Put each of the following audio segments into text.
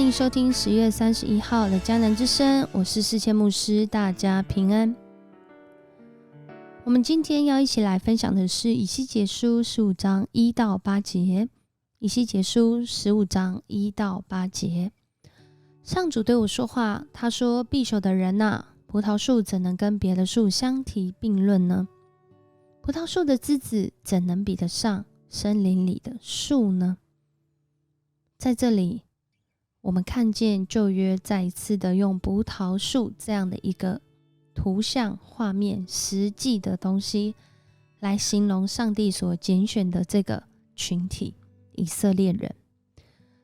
迎收听10月31号的迦南之声，我是世谦牧师，大家平安。我们今天要一起来分享的是以西结书15章1到8节。以西结书15章1到8节，上主对我说话，他说：必朽的人啊，葡萄树怎能跟别的树相提并论呢？葡萄树的枝子怎能比得上森林里的树呢？在这里我们看见旧约再一次的用葡萄树这样的一个图像画面实际的东西来形容上帝所拣选的这个群体以色列人。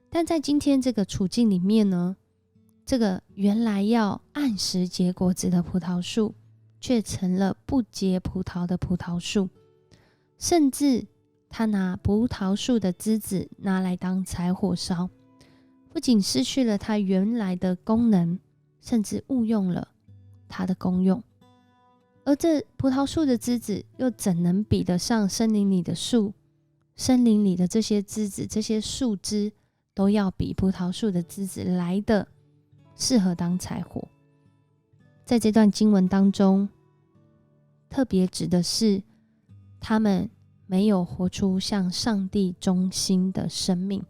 但在今天这个处境里面呢，这个原来要按时结果子的葡萄树却成了不结葡萄的葡萄树，甚至他拿葡萄树的枝子拿来当柴火烧，不仅失去了它原来的功能，甚至误用了它的功用。而这葡萄树的枝子又怎能比得上森林里的树？森林里的这些枝子，这些树枝都要比葡萄树的枝子来的适合当柴火。在这段经文当中，特别指的是他们没有活出向上帝忠心的生命，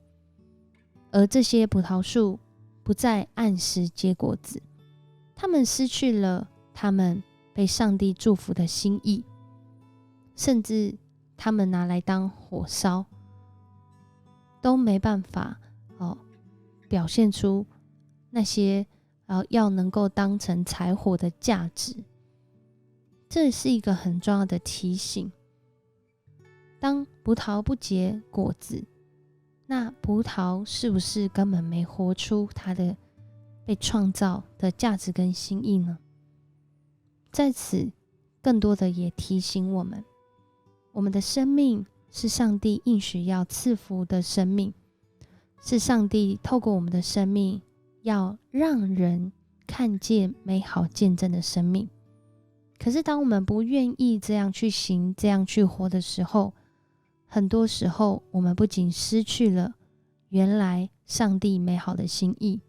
而这些葡萄树不再按时结果子，他们失去了他们被上帝祝福的心意，甚至他们拿来当火烧都没办法表现出那些要能够当成柴火的价值。这是一个很重要的提醒。当葡萄不结果子，那葡萄是不是根本没活出它的被创造的价值跟心意呢？在此更多的也提醒我们，我们的生命是上帝应许要赐福的生命，是上帝透过我们的生命要让人看见美好见证的生命。可是当我们不愿意这样去行，这样去活的时候，很多时候我们不仅失去了原来上帝美好的心意，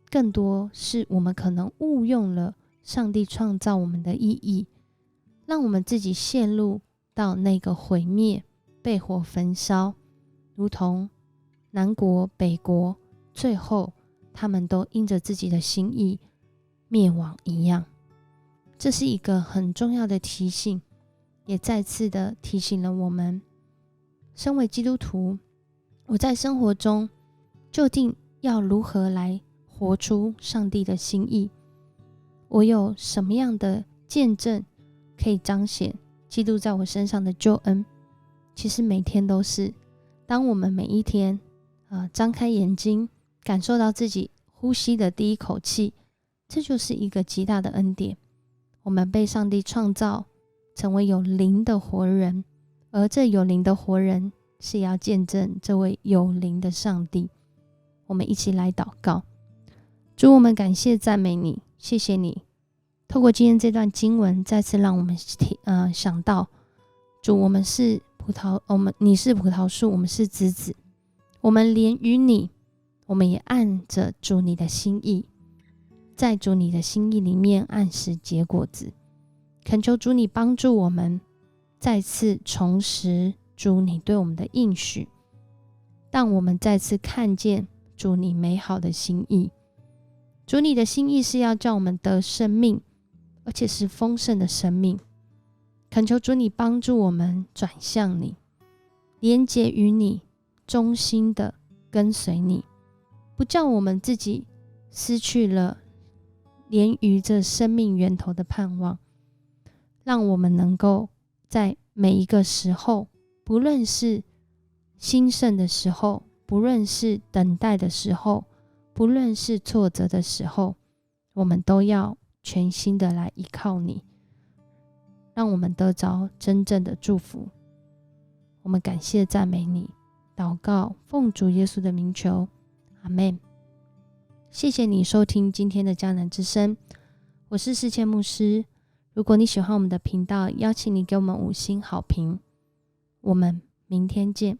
更多是我们可能误用了上帝创造我们的意义，让我们自己陷入到那个毁灭、被火焚烧，如同南国北国最后他们都因着自己的心意灭亡一样。这是一个很重要的提醒，也再次的提醒了我们，身为基督徒，我在生活中究竟要如何来活出上帝的心意？我有什么样的见证可以彰显基督在我身上的救恩？其实每天都是，当我们每一天张开眼睛，感受到自己呼吸的第一口气，这就是一个极大的恩典。我们被上帝创造成为有灵的活人，而这有灵的活人是要见证这位有灵的上帝。我们一起来祷告。主，我们感谢赞美你，谢谢你透过今天这段经文再次让我们想到，主，我们是你是葡萄树，我们是枝子，我们连于你，我们也按着主你的心意，在主你的心意里面按时结果子。恳求主你帮助我们再次重拾主你对我们的应许，让我们再次看见主你美好的心意。主你的心意是要叫我们得生命，而且是丰盛的生命。恳求主你帮助我们转向你，连结于你，忠心的跟随你，不叫我们自己失去了连于这生命源头的盼望，让我们能够在每一个时候，不论是兴盛的时候，不论是等待的时候，不论是挫折的时候，我们都要全心的来依靠你，让我们得着真正的祝福。我们感谢赞美你，祷告奉主耶稣的名求，阿们。谢谢你收听今天的迦南之声，我是世谦牧师。如果你喜欢我们的频道，邀请你给我们5星好评。我们明天见。